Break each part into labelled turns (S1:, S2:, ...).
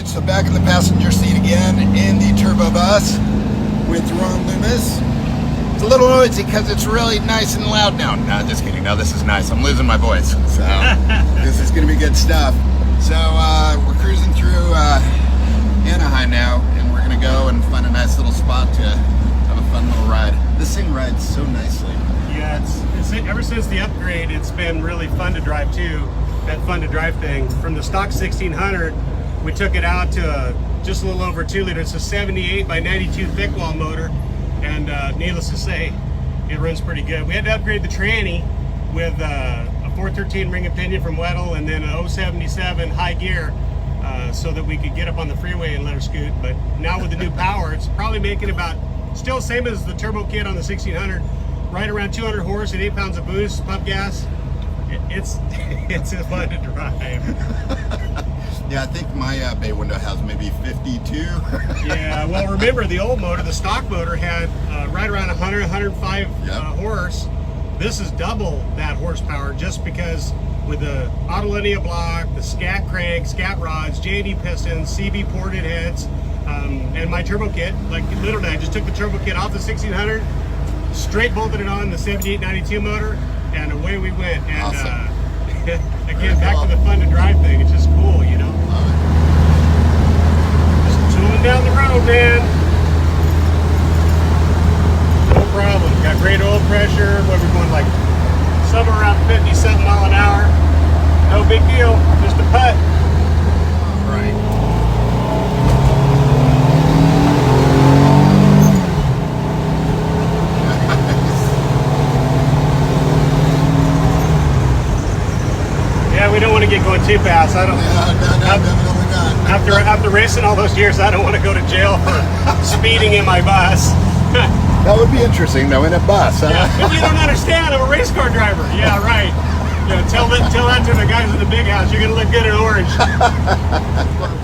S1: Alright, so back in the passenger seat again in the turbo bus with Ron Lummus. It's a little noisy because it's really nice and loud now. No, just kidding. No, this is nice. I'm losing my voice. So this is going to be good stuff. So we're cruising through Anaheim now, and we're going to go and find a nice little spot to have a fun little ride. This thing rides so nicely.
S2: Yeah, it's ever since the upgrade, it's been really fun to drive too. That fun to drive thing. From the stock 1600, we took it out to just a little over 2 liters. It's a 78 by 92 thick wall motor, and needless to say, it runs pretty good. We had to upgrade the tranny with a 413 ring and pinion from Weddle, and then a 077 high gear, so that we could get up on the freeway and let her scoot. But now with the new power, it's probably making about, still same as the turbo kit on the 1600, right around 200 horse and 8 pounds of boost, pump gas. It's fun to drive.
S1: Yeah, I think my bay window has maybe 52.
S2: Yeah, well, remember the old motor, the stock motor had right around 100, 105 horse. This is double that horsepower just because with the autolinear block, the scat crank, scat rods, JD pistons, CB ported heads, and my turbo kit. Like literally, I just took the turbo kit off the 1600, straight bolted it on the 7892 motor, and away we went. And
S1: awesome.
S2: Again, back to the fun to drive thing. It's just cool, you know. Just tooling down the road, man. No problem. Got great oil pressure. What we're going like somewhere around 50-something mile an hour. No big deal. Just a putt.
S1: Right.
S2: Yeah, we don't want to get going too fast. I don't.
S1: No, definitely not.
S2: After racing all those years, I don't want to go to jail for speeding in my bus.
S1: That would be interesting, though, in a bus. Huh?
S2: Yeah, but you don't understand. I'm a race car driver. Yeah, right. You know, tell that to the guys in the big house. You're gonna look good in orange.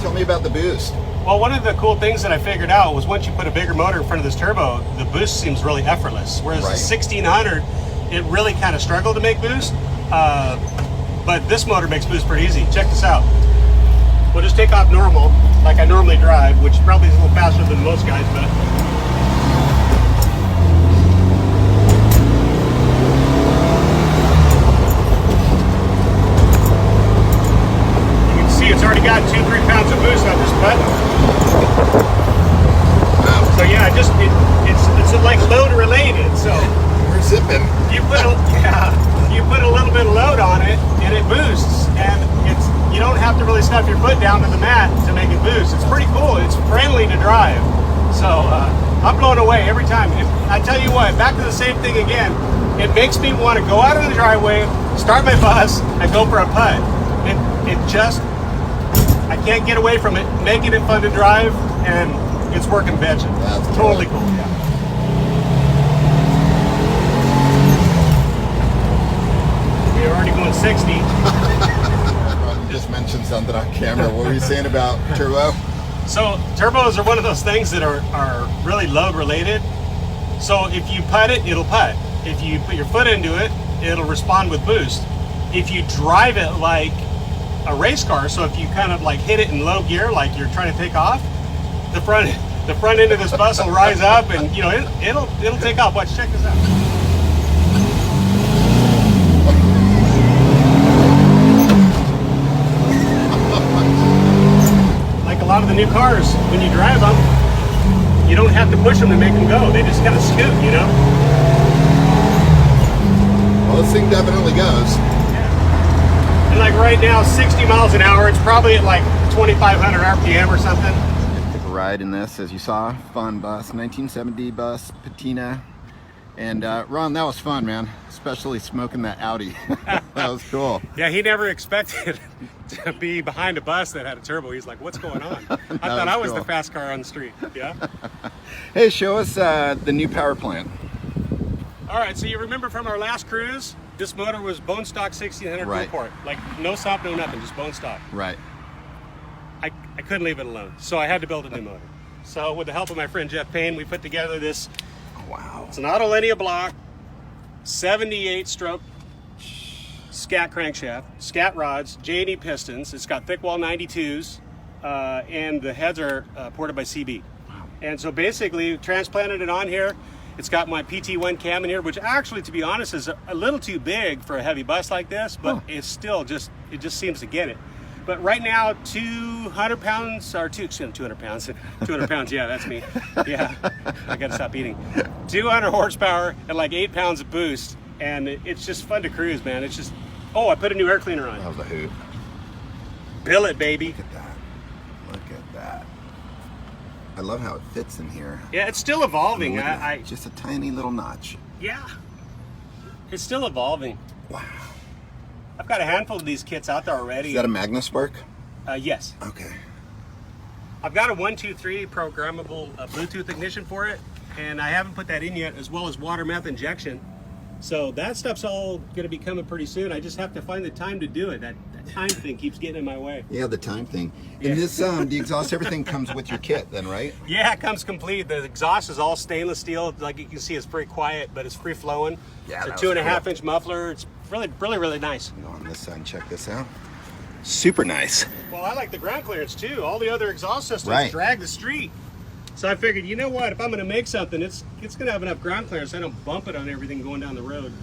S1: Tell me about the boost.
S2: Well, one of the cool things that I figured out was once you put a bigger motor in front of this turbo, the boost seems really effortless. Whereas the 1600, it really kind of struggled to make boost. But this motor makes boost pretty easy. Check this out. We'll just take off normal, like I normally drive, which probably is a little faster than most guys, but you can see it's already got 2-3 pounds of boost on this button. So yeah, it's like load related. So
S1: we're zipping.
S2: You put a little bit of load on it, and it boosts, and you don't have to really stuff your foot down to the mat to make it boost. It's pretty cool. It's friendly to drive. So I'm blown away every time. I tell you what, back to the same thing again. It makes me want to go out of the driveway, start my bus, and go for a putt. I can't get away from it, making it fun to drive, and it's working bitchin'. That's totally cool. Yeah. We're already going 60.
S1: You just mentioned something on camera. What were you saying about turbo?
S2: So turbos are one of those things that are really load related. So if you putt it, it'll putt. If you put your foot into it, it'll respond with boost. If you drive it like a race car, so if you kind of like hit it in low gear, like you're trying to take off, the front end of this bus will rise up, and you know it'll take off. Watch, check this out. A lot of the new cars, when you drive them, you don't have to push them to make them go. They just kind of scoot, you know?
S1: Well, this thing definitely goes.
S2: Yeah. And like right now, 60 miles an hour, it's probably at like 2,500 RPM or something.
S1: Took a ride in this, as you saw. Fun bus, 1970 bus, patina. And Ron, that was fun, man. Especially smoking that Audi. That was cool.
S2: Yeah, he never expected to be behind a bus that had a turbo. He's like, what's going on? I thought I was the fast car on the street. Yeah.
S1: Hey, show us the new power plant.
S2: All right, so you remember from our last cruise, this motor was bone stock 1600 Newport. Like no sop, no nothing, just bone stock.
S1: Right.
S2: I couldn't leave it alone, so I had to build a new motor. So with the help of my friend Jeff Payne, we put together this.
S1: Wow.
S2: It's an autolinear block, 78 stroke scat crankshaft, scat rods, JD pistons. It's got thick wall 92s, and the heads are ported by CB. Wow. And so basically, transplanted it on here. It's got my PT1 cam in here, which actually, to be honest, is a little too big for a heavy bus like this, but it's still it just seems to get it. But right now, 200 pounds, or 200 pounds, 200 pounds, yeah, that's me. Yeah, I gotta stop eating. 200 horsepower and like 8 pounds of boost, and it's just fun to cruise, man. It's just, oh, I put a new air cleaner on.
S1: That was a hoot.
S2: Bill it, baby.
S1: Look at that. Look at that. I love how it fits in here.
S2: Yeah, it's still evolving.
S1: Just a tiny little notch.
S2: Yeah, it's still evolving.
S1: Wow.
S2: I've got a handful of these kits out there already.
S1: Is that a MagnaSpark?
S2: Yes.
S1: Okay.
S2: I've got a 123 programmable Bluetooth ignition for it, and I haven't put that in yet, as well as water meth injection. So that stuff's all going to be coming pretty soon. I just have to find the time to do it. That time thing keeps getting in my way.
S1: Yeah, the time thing. And this, the exhaust, everything comes with your kit then, right?
S2: Yeah, it comes complete. The exhaust is all stainless steel. Like you can see, it's very quiet, but it's free flowing.
S1: Yeah,
S2: it's a 2.5 inch muffler. It's really nice.
S1: Go on this side and check this out. Super nice.
S2: Well, I like the ground clearance too. All the other exhaust systems drag the street. So I figured, you know what, if I'm gonna make something, it's gonna have enough ground clearance so I don't bump it on everything going down the road.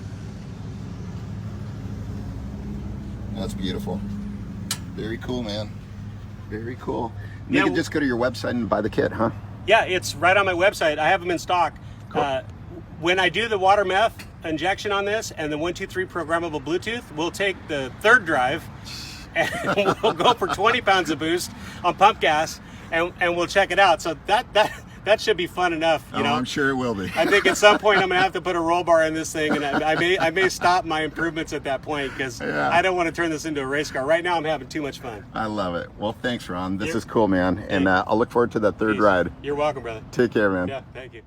S1: That's beautiful. Very cool, man. Very cool.
S2: Yeah,
S1: You can just go to your website and buy the kit, huh?
S2: Yeah, it's right on my website. I have them in stock.
S1: Cool.
S2: When I do the water meth injection on this and the 123 programmable Bluetooth, we'll take the third drive and we'll go for 20 pounds of boost on pump gas, and we'll check it out. So that should be fun enough, you know.
S1: I'm sure it will be.
S2: I think at some point I'm gonna have to put a roll bar in this thing, and I may stop my improvements at that point, because I don't want to turn this into a race car. Right now I'm having too much fun.
S1: I love it. Well, thanks, Ron. This is cool, man. And I'll look forward to that third ride.
S2: You're welcome, brother.
S1: Take care, man.
S2: Yeah, thank you.